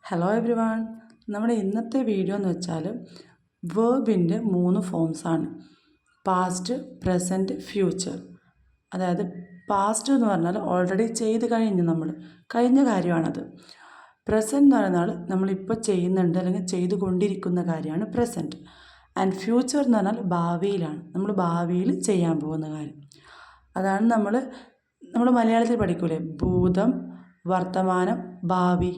Hello every one. നമ്മുടെ ഇന്നത്തെ video എന്ന് വെച്ചാൽ വേർബിൻ്റെ 3 ഫോംസാണ്: പാസ്റ്റ്, പ്രസൻറ്റ്, ഫ്യൂച്ചർ. അതായത് പാസ്റ്റ് എന്ന് പറഞ്ഞാൽ ഓൾറെഡി ചെയ്ത് കഴിഞ്ഞു, കഴിഞ്ഞ കാര്യമാണത്. പ്രസൻറ്റ് എന്ന് പറയുന്നത് നമ്മളിപ്പോൾ ചെയ്യുന്നുണ്ട് അല്ലെങ്കിൽ ചെയ്തുകൊണ്ടിരിക്കുന്ന കാര്യമാണ് പ്രസൻറ്റ്. ആൻഡ് ഫ്യൂച്ചർ എന്ന് പറഞ്ഞാൽ ഭാവിയിലാണ്, നമ്മൾ ഭാവിയിൽ ചെയ്യാൻ പോകുന്ന കാര്യം. അതാണ് നമ്മൾ മലയാളത്തിൽ പഠിക്കൂലേ, ഭൂതം, വർത്തമാനം, ഭാവി.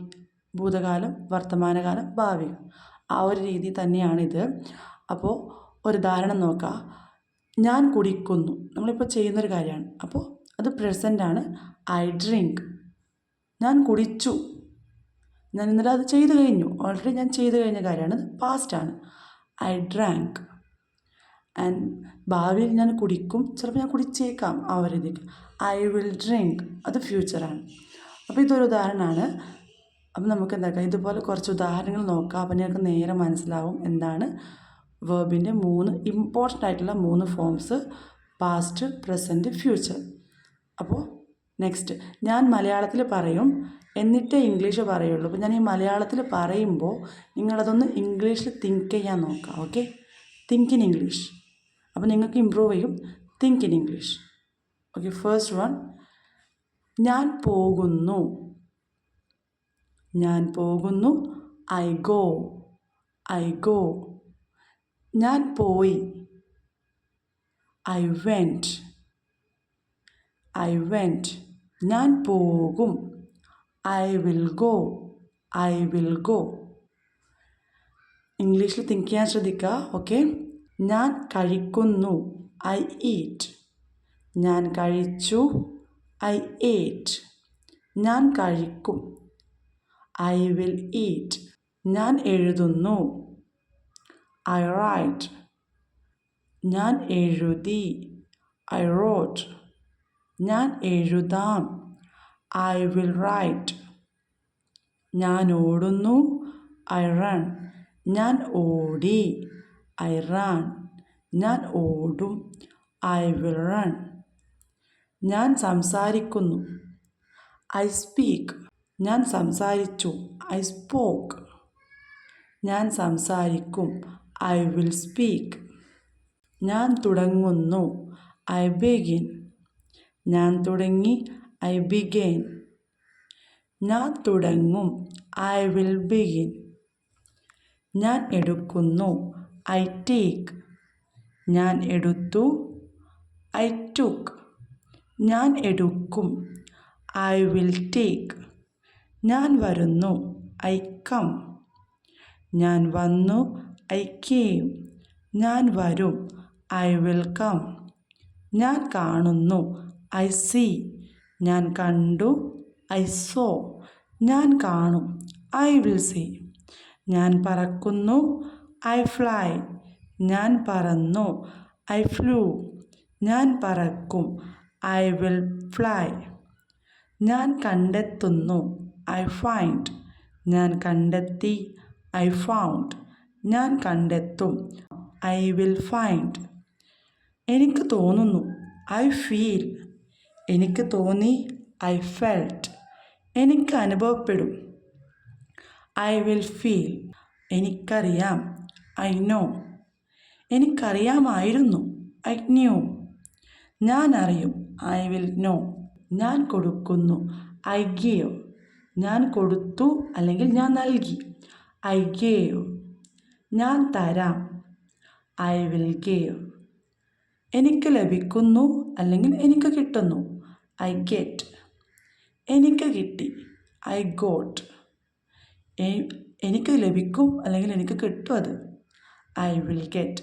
ഭൂതകാലം, വർത്തമാനകാലം, ഭാവി. ആ ഒരു രീതി തന്നെയാണിത്. അപ്പോൾ ഒരു ഉദാഹരണം നോക്കാം. ഞാൻ കുടിക്കുന്നു, നമ്മളിപ്പോൾ ചെയ്യുന്നൊരു കാര്യമാണ്. അപ്പോൾ അത് പ്രസൻ്റാണ്. ഐ ഡ്രിങ്ക്, ഞാൻ കുടിച്ചു. ഞാൻ ഇന്നലെ അത് ചെയ്തു കഴിഞ്ഞു, ഓൾറെഡി ഞാൻ ചെയ്തു കഴിഞ്ഞ കാര്യമാണ്. അത് പാസ്റ്റാണ്. I drank. ആൻഡ് ഭാവിയിൽ ഞാൻ കുടിക്കും, ചിലപ്പോൾ ഞാൻ കുടിച്ചേക്കാം. ആ ഒരു രീതിക്ക് ഐ വിൽ ഡ്രിങ്ക്, അത് ഫ്യൂച്ചറാണ്. അപ്പോൾ ഇതൊരു ഉദാഹരണമാണ്. അപ്പം നമുക്ക് എന്താക്കാം, ഇതുപോലെ കുറച്ച് ഉദാഹരണങ്ങൾ നോക്കാം. അപ്പം നിങ്ങൾക്ക് നേരെ മനസ്സിലാവും എന്താണ് വേർബിൻ്റെ 3 ഇമ്പോർട്ടൻ്റ് ആയിട്ടുള്ള 3 ഫോംസ്: പാസ്റ്റ്, പ്രസൻറ്റ്, ഫ്യൂച്ചർ. അപ്പോൾ നെക്സ്റ്റ് ഞാൻ മലയാളത്തിൽ പറയും, എന്നിട്ടേ ഇംഗ്ലീഷ് പറയുള്ളൂ. അപ്പോൾ ഞാൻ ഈ മലയാളത്തിൽ പറയുമ്പോൾ നിങ്ങളതൊന്ന് ഇംഗ്ലീഷിൽ തിങ്ക് ചെയ്യാൻ നോക്കാം. Okay, think in English. അപ്പോൾ നിങ്ങൾക്ക് ഇമ്പ്രൂവ് ചെയ്യും. Think in English. Okay, first one, ഞാൻ പോകുന്നു. ഞാൻ പോകുന്നു. I go. I go. ഞാൻ പോയി. I went. I went. ഞാൻ പോകും. I will go. I will go. ഇംഗ്ലീഷിൽ തിങ്ക് ചെയ്യാൻ ശ്രദ്ധിക്കുക. ഓക്കെ, ഞാൻ കഴിക്കുന്നു. I eat. ഞാൻ കഴിച്ചു. I ate. ഞാൻ കഴിക്കും. I will eat. ഞാൻ എഴുതുന്നു. I write. ഞാൻ എഴുതി. I wrote. ഞാൻ എഴുതാം. I will write. ഞാൻ ഓടുന്നു. I run. ഞാൻ ഓടി. I run. ഞാൻ ഓടും. I will run. ഞാൻ സംസാരിക്കുന്നു. I speak. ഞാൻ സംസാരിച്ചു. I spoke. ഞാൻ സംസാരിക്കും. I will speak. ഞാൻ തുടങ്ങുന്നു. I begin. ഞാൻ തുടങ്ങി. I began. ഞാൻ തുടങ്ങും. I will begin. ഞാൻ എടുക്കുന്നു. I take. ഞാൻ എടുത്തു. I took. ഞാൻ എടുക്കും. I will take. ഞാൻ വരുന്നു. I come. ഞാൻ വന്നു. I came. ഞാൻ വരും. I will come. ഞാൻ കാണുന്നു. I see. ഞാൻ കണ്ടു. I saw. ഞാൻ കാണും. I will see. ഞാൻ പറക്കുന്നു. I fly. ഞാൻ പറന്നു. I flew. ഞാൻ പറക്കും. I will fly. ഞാൻ കണ്ടെത്തുന്നു. I find. ഞാൻ കണ്ടെത്തി. I found. ഞാൻ കണ്ടെത്തും. I will find. എനിക്ക് തോന്നുന്നു. I feel. എനിക്ക് തോന്നി. I felt. എനിക്ക് അനുഭവപ്പെടും. I will feel. എനിക്കറിയാം. I know. എനിക്കറിയാമായിരുന്നു. I knew. ഞാൻ അറിയും. I will know. ഞാൻ കൊടുക്കുന്നു. I give. ഞാൻ കൊടുത്തു അല്ലെങ്കിൽ ഞാൻ നൽകി. I gave. ഞാൻ തരാം. I will gave. എനിക്ക് ലഭിക്കുന്നു അല്ലെങ്കിൽ എനിക്ക് കിട്ടുന്നു. I get. എനിക്ക് കിട്ടി. I got. എനിക്ക് ലഭിക്കും അല്ലെങ്കിൽ എനിക്ക് കിട്ടും അത്. I will get.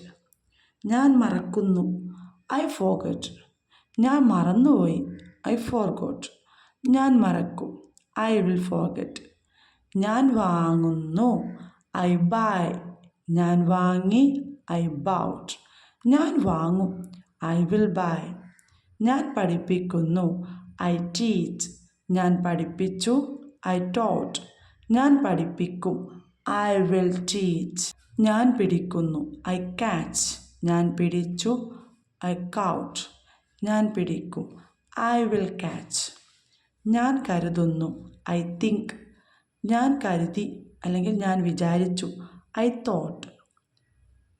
ഞാൻ മറക്കുന്നു. I forget. ഞാൻ മറന്നുപോയി. I forgot. ഞാൻ മറക്കും. I will forget. ഞാൻ വാങ്ങുന്നു. I buy. ഞാൻ വാങ്ങി. I bought. ഞാൻ വാങ്ങും. I will buy. ഞാൻ പഠിപ്പിക്കുന്നു. I teach. ഞാൻ പഠിപ്പിച്ചു. I taught. ഞാൻ പഠിപ്പിക്കും. I will teach. ഞാൻ പിടിക്കുന്നു. I catch. ഞാൻ പിടിച്ചു. ഐ കൗട്ട്. ഞാൻ പിടിക്കും. I will catch. ഞാൻ കരുതുന്നു. I think. ഞാൻ കരുതി. അല്ലെങ്കിൽ ഞാൻ വിചാരിച്ചു. I thought.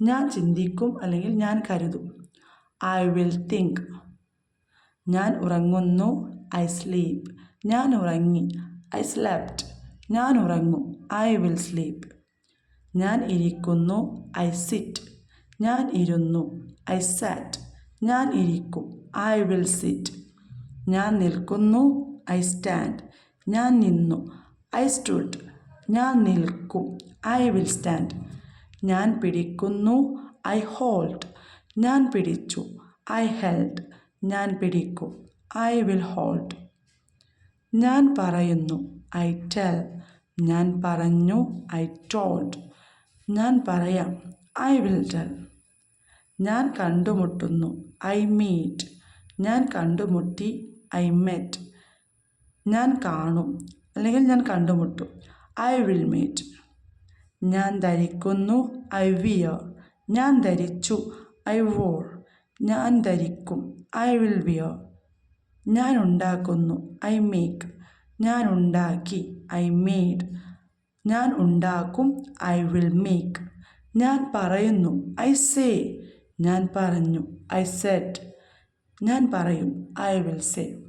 ഞാൻ ചിന്തിക്കും അല്ലെങ്കിൽ ഞാൻ കരുതും. I will think. ഞാൻ ഉറങ്ങുന്നു. I sleep. ഞാൻ ഉറങ്ങി. I slept. ഞാൻ ഉറങ്ങും. I will sleep. ഞാൻ ഇരിക്കുന്നു. I sit. ഞാൻ ഇരുന്നു. ഐ സാറ്റ്. ഞാൻ ഇരിക്കും. I will sit. ഞാൻ നിൽക്കുന്നു. I stand. ഞാൻ നിന്നു. I stood. ഞാൻ നിൽക്കും. I will stand. ഞാൻ പിടിക്കുന്നു. I hold. ഞാൻ പിടിച്ചു. I held. ഞാൻ പിടിക്കും. I will hold. ഞാൻ പറയുന്നു. I tell. ഞാൻ പറഞ്ഞു. I told. ഞാൻ പറയാം. I will tell. ഞാൻ കണ്ടുമുട്ടുന്നു. I meet. ഞാൻ കണ്ടുമുട്ടി. I met. ഞാൻ കാണും അല്ലെങ്കിൽ ഞാൻ കണ്ടുമുട്ടും. I will meet. ഞാൻ ധരിക്കുന്നു. I wear. ഞാൻ ധരിച്ചു. I wore. ഞാൻ ധരിക്കും. I will wear. ഞാൻ ഉണ്ടാക്കുന്നു. I make. ഞാൻ ഉണ്ടാക്കി. I made. ഞാൻ ഉണ്ടാക്കും. I will make. ഞാൻ പറയുന്നു. I say. ഞാൻ പറഞ്ഞു. I said. ഞാൻ പറയും. I will say.